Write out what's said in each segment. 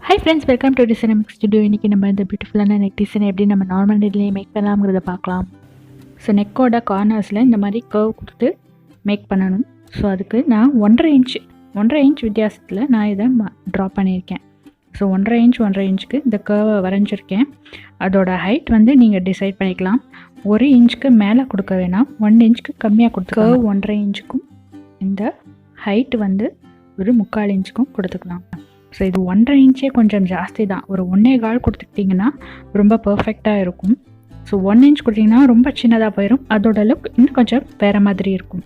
Hi friends, welcome to Design Studio. இன்றைக்கி நம்ம இந்த பியூட்டிஃபுல்லான நெக் டிசைன் எப்படி நம்ம நார்மல் நெட்லேயே மேக் பண்ணலாம்ங்கிறத பார்க்கலாம். ஸோ நெக்கோட கார்னர்ஸில் இந்த மாதிரி கர்வ் கொடுத்து மேக் பண்ணணும். ஸோ அதுக்கு நான் 1.5 இன்ச் வித்தியாசத்தில் நான் இதை ட்ரா பண்ணியிருக்கேன். ஸோ 1.5 இன்ச்சுக்கு இந்த கர்வை வரைஞ்சிருக்கேன். அதோட ஹைட் வந்து நீங்கள் டிசைட் பண்ணிக்கலாம். 1 இன்ச்சுக்கு மேலே கொடுக்க வேணாம், 1 இன்ச்சுக்கு கம்மியாக கொடுத்து கர்வ் 1.5 இன்ச்சுக்கும் இந்த ஹைட் வந்து ஒரு 3/4 இன்ச்சுக்கும் கொடுத்துக்கலாம். ஸோ இது 1.5 இன்ச்சே கொஞ்சம் ஜாஸ்தி தான். ஒரு 1.25 கொடுத்துக்கிட்டிங்கன்னா ரொம்ப பர்ஃபெக்டாக இருக்கும். ஸோ 1 இன்ச் கொடுத்திங்கன்னா ரொம்ப சின்னதாக போயிடும், அதோட லுக் இன்னும் கொஞ்சம் வேறு மாதிரி இருக்கும்.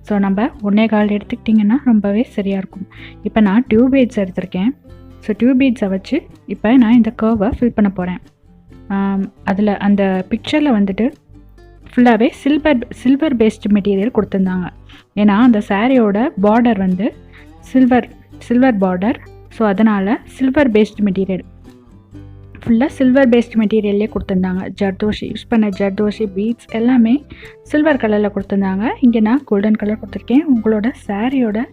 ஸோ நம்ம 1.25 எடுத்துக்கிட்டிங்கன்னா ரொம்பவே சரியாக இருக்கும். இப்போ நான் டியூப் பீட்ஸ் எடுத்திருக்கேன். ஸோ டியூப் பீட்ஸை வச்சு இப்போ நான் இந்த கர்வை ஃபில் பண்ண போகிறேன். அதில் அந்த பிக்சரில் வந்துட்டு ஃபுல்லாகவே சில்வர் பேஸ்டு மெட்டீரியல் கொடுத்துருந்தாங்க. ஏன்னா அந்த சாரியோட பார்டர் வந்து சில்வர் பார்டர். ஸோ அதனால் சில்வர் பேஸ்டு மெட்டீரியல் ஃபுல்லாக சில்வர் பேஸ்டு மெட்டீரியல்லே கொடுத்துருந்தாங்க. ஜர்தோஷி யூஸ் பண்ண ஜர்தோஷி பீட்ஸ் எல்லாமே சில்வர் கலரில் கொடுத்துருந்தாங்க. இங்கே நான் கோல்டன் கலர் கொடுத்துருக்கேன். உங்களோட சாரியோட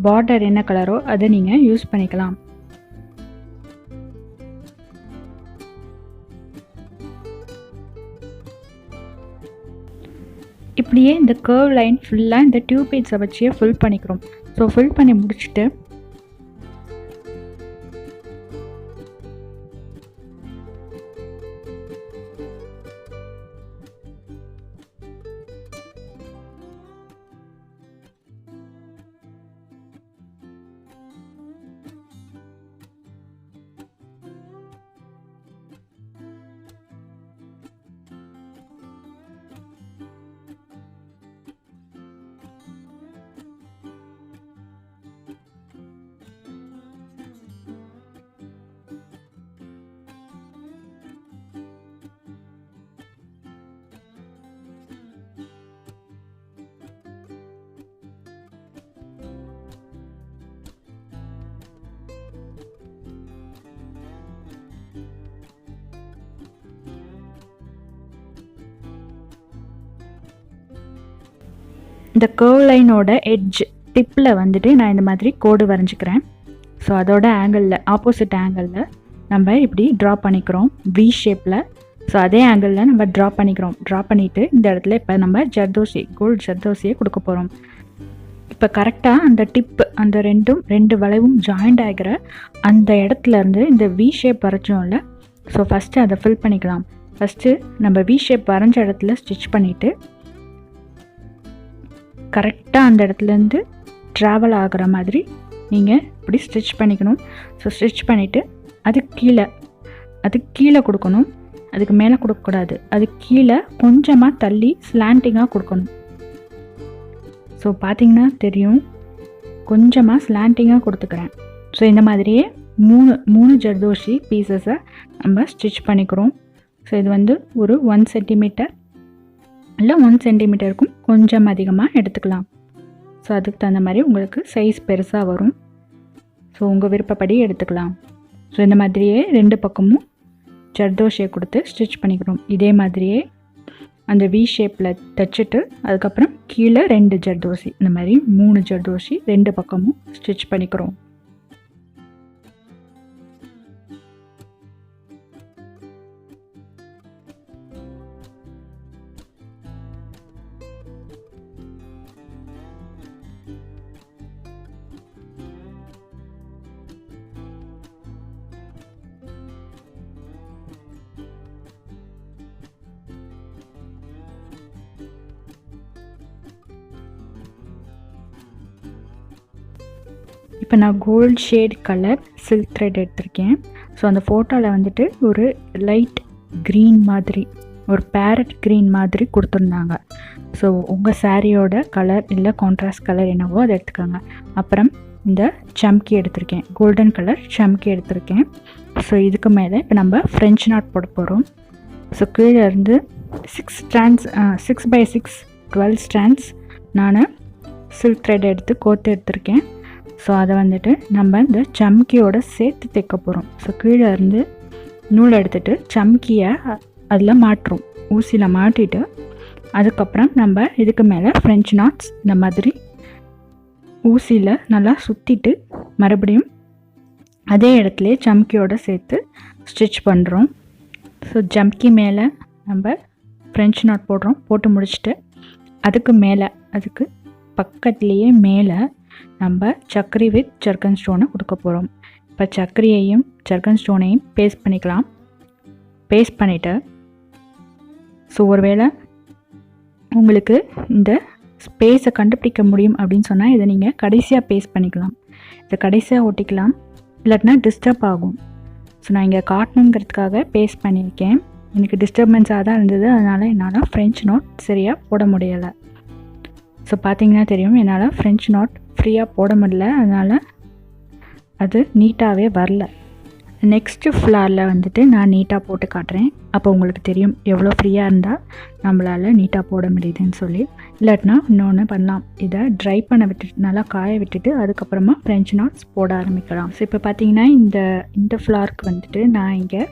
பார்டர் என்ன கலரோ அதை நீங்கள் யூஸ் பண்ணிக்கலாம். இப்படியே இந்த கர்வ் லைன் ஃபுல்லாக இந்த டியூப் பீட்ஸை வச்சே ஃபில் பண்ணிக்கிறோம். ஸோ ஃபில் பண்ணி முடிச்சுட்டு இந்த கர்வ் லைனோட எட்ஜ் டிப்பில் வந்துட்டு நான் இந்த மாதிரி கோடு வரைஞ்சிக்கிறேன். ஸோ அதோட ஆங்கிளில் ஆப்போசிட் ஆங்கிளில் நம்ம இப்படி ட்ரா பண்ணிக்கிறோம் வி ஷேப்பில். ஸோ அதே ஆங்கிளில் நம்ம ட்ரா பண்ணிவிட்டு இந்த இடத்துல இப்போ நம்ம கோல்டு ஜர்தோசியை கொடுக்க போகிறோம். இப்போ கரெக்டாக அந்த டிப்பு அந்த ரெண்டு வளைவும் ஜாயிண்ட் ஆகிற அந்த இடத்துலேருந்து இந்த வி ஷேப் வரைச்சோம்ல. ஸோ ஃபஸ்ட்டு அதை ஃபில் பண்ணிக்கலாம். ஃபஸ்ட்டு நம்ம வி ஷேப் வரைஞ்ச இடத்துல ஸ்டிச் பண்ணிவிட்டு கரெக்டாக அந்த இடத்துலேருந்து ட்ராவல் ஆகிற மாதிரி நீங்கள் இப்படி ஸ்டிச் பண்ணிக்கணும். ஸோ ஸ்டிச் பண்ணிவிட்டு அதுக்கு கீழே கொடுக்கணும், அதுக்கு மேலே கொடுக்கக்கூடாது. அதுக்கு கீழே கொஞ்சமாக தள்ளி ஸ்லாண்டிங்காக கொடுக்கணும். ஸோ பார்த்திங்கன்னா தெரியும், கொஞ்சமாக ஸ்லாண்டிங்காக கொடுத்துக்கிறேன். ஸோ இந்த மாதிரியே மூணு ஜர்தோஷி பீசஸை நம்ம ஸ்டிச் பண்ணிக்கிறோம். ஸோ இது வந்து ஒரு 1 சென்டிமீட்டர் இல்லை 1 சென்டிமீட்டருக்கும் கொஞ்சம் அதிகமாக எடுத்துக்கலாம். ஸோ அதுக்கு தகுந்த மாதிரி உங்களுக்கு சைஸ் பெருசாக வரும். ஸோ உங்கள் விருப்பப்படி எடுத்துக்கலாம். ஸோ இந்த மாதிரியே 2 பக்கமும் ஜர்தோஷியை கொடுத்து ஸ்டிச் பண்ணிக்கிறோம். இதே மாதிரியே அந்த வி ஷேப்பில் தைச்சிட்டு அதுக்கப்புறம் கீழே 2 ஜர்தோஷி, இந்த மாதிரி 3 ஜர்தோஷி 2 பக்கமும் ஸ்டிச் பண்ணிக்கிறோம். இப்போ நான் gold shade colour silk thread எடுத்திருக்கேன். ஸோ அந்த ஃபோட்டோவில் வந்துட்டு ஒரு லைட் க்ரீன் மாதிரி, ஒரு பேரட் க்ரீன் மாதிரி கொடுத்துருந்தாங்க. ஸோ உங்கள் சாரியோட கலர் இல்லை கான்ட்ராஸ்ட் கலர் என்னவோ அதை எடுத்துக்கோங்க. அப்புறம் இந்த சம்கி எடுத்திருக்கேன், கோல்டன் கலர் சம்கி எடுத்திருக்கேன். ஸோ இதுக்கு மேலே இப்போ நம்ம ஃப்ரெஞ்ச் நாட் போட போகிறோம். ஸோ கீழே இருந்து 6x6 12 ஸ்ட்ராண்ட்ஸ் நான் சில்க் த்ரெட் எடுத்து கோர்த்து எடுத்திருக்கேன். ஸோ அதை வந்துட்டு நம்ம இந்த சம்கியோட சேர்த்து தைக்க போகிறோம். ஸோ கீழே இருந்து நூல் எடுத்துகிட்டு சம்கியை அதில் மாட்டுறோம், ஊசியில் மாட்டிட்டு அதுக்கப்புறம் நம்ம இதுக்கு மேலே ஃப்ரெஞ்ச் நாட்ஸ் இந்த மாதிரி ஊசியில் நல்லா சுற்றிட்டு மறுபடியும் அதே இடத்துல ஜம்கியோடு சேர்த்து ஸ்டிச் பண்ணுறோம். ஸோ ஜம்கி மேலே நம்ம ஃப்ரெஞ்ச் நாட் போடுறோம். போட்டு முடிச்சுட்டு அதுக்கு பக்கத்துலேயே மேலே நம்ம சக்கரி வித் ஜர்கன் ஸ்டோனை கொடுக்க போகிறோம். இப்போ சக்கரியையும் ஜர்கன் ஸ்டோனையும் பேஸ்ட் பண்ணிக்கலாம். பேஸ்ட் பண்ணிவிட்டு ஸோ ஒருவேளை உங்களுக்கு இந்த ஸ்பேஸை கண்டுபிடிக்க முடியும் அப்படின்னு சொன்னால் இதை நீங்கள் கடைசியாக பேஸ்ட் பண்ணிக்கலாம். இதை கடைசியாக ஒட்டிக்கலாம், இல்லாட்டினா டிஸ்டர்ப் ஆகும். ஸோ நான் இங்கே காட்டணுங்கிறதுக்காக பேஸ்ட் பண்ணியிருக்கேன். எனக்கு டிஸ்டர்பன்ஸாக தான் இருந்தது, அதனால் என்னால் ஃப்ரெஞ்ச் நோட் சரியாக போட முடியலை. ஸோ பார்த்தீங்கன்னா தெரியும், என்னால் ஃப்ரெஞ்ச் நாட் ஃப்ரீயாக போட முடியல, அதனால் அது நீட்டாகவே வரல. நெக்ஸ்ட்டு ஃப்ளாரில் வந்துட்டு நான் நீட்டாக போட்டு காட்டுறேன். அப்போ உங்களுக்கு தெரியும் எவ்வளோ ஃப்ரீயாக இருந்தால் நம்மளால் நீட்டாக போட முடியுதுன்னு சொல்லி. இல்லாட்டினா இன்னொன்று பண்ணலாம், இதை ட்ரை பண்ண விட்டுட்டு நல்லா காய விட்டுட்டு அதுக்கப்புறமா ஃப்ரெஞ்ச் நாட்ஸ் போட ஆரம்பிக்கலாம். ஸோ இப்போ பார்த்தீங்கன்னா இந்த ஃப்ளாருக்கு வந்துட்டு நான் இங்கே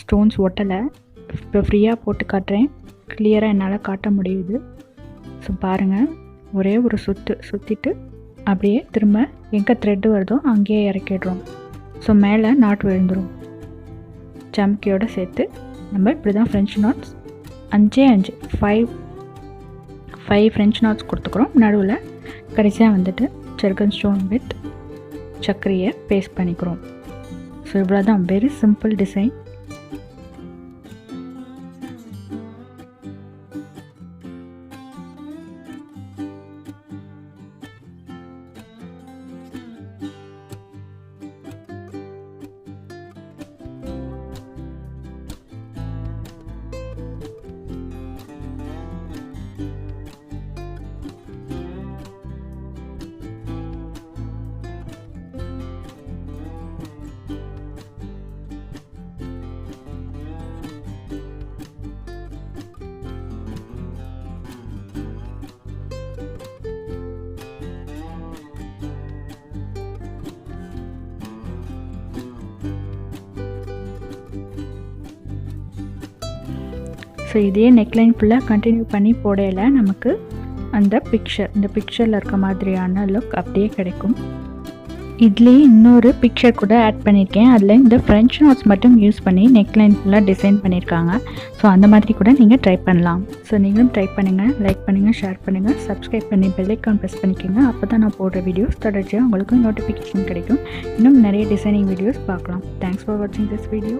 ஸ்டோன்ஸ் ஒட்டலை. இப்போ ஃப்ரீயாக போட்டு காட்டுறேன், கிளியராக என்னால் காட்ட முடியுது. ஸோ பாருங்கள், ஒரே ஒரு சுற்றிட்டு அப்படியே திரும்ப எங்கே த்ரெட்டு வருதோ அங்கேயே இறக்கிடுறோம். ஸோ மேலே நாட் விழுந்துடும். ஜம்கியோடு சேர்த்து நம்ம இப்படி தான் ஃப்ரெஞ்ச் நாட்ஸ் 5 ஃப்ரெஞ்ச் நாட்ஸ் கொடுத்துக்குறோம். நடுவில் கடைசியாக வந்துட்டு ஜர்கன் ஸ்டோன் வித் சக்கரியை பேஸ்ட் பண்ணிக்கிறோம். ஸோ இவ்வளோ தான், வெரி சிம்பிள் டிசைன். ஸோ இதே நெக்லைன் ஃபுல்லாக கண்டினியூ பண்ணி போடையில் நமக்கு இந்த பிக்சரில் இருக்க மாதிரியான லுக் அப்படியே கிடைக்கும். இதுலேயே இன்னொரு பிக்சர் கூட ஆட் பண்ணியிருக்கேன். அதில் இந்த ஃப்ரெஞ்ச் நாட்ஸ் மட்டும் யூஸ் பண்ணி நெக்லைன் ஃபுல்லாக டிசைன் பண்ணியிருக்காங்க. ஸோ அந்த மாதிரி கூட நீங்கள் ட்ரை பண்ணலாம். ஸோ நீங்களும் ட்ரை பண்ணுங்கள், லைக் பண்ணுங்கள், ஷேர் பண்ணுங்கள், சப்ஸ்கிரைப் பண்ணி பெல் ஐக்கான் ப்ரெஸ் பண்ணிக்கோங்க. அப்போ தான் நான் போடுற வீடியோஸ் தொடர்ச்சியாக உங்களுக்கு நோட்டிஃபிகேஷன் கிடைக்கும். இன்னும் நிறைய டிசைனிங் வீடியோஸ் பார்க்கலாம். தேங்க்ஸ் ஃபார் வாட்சிங் திஸ் வீடியோ.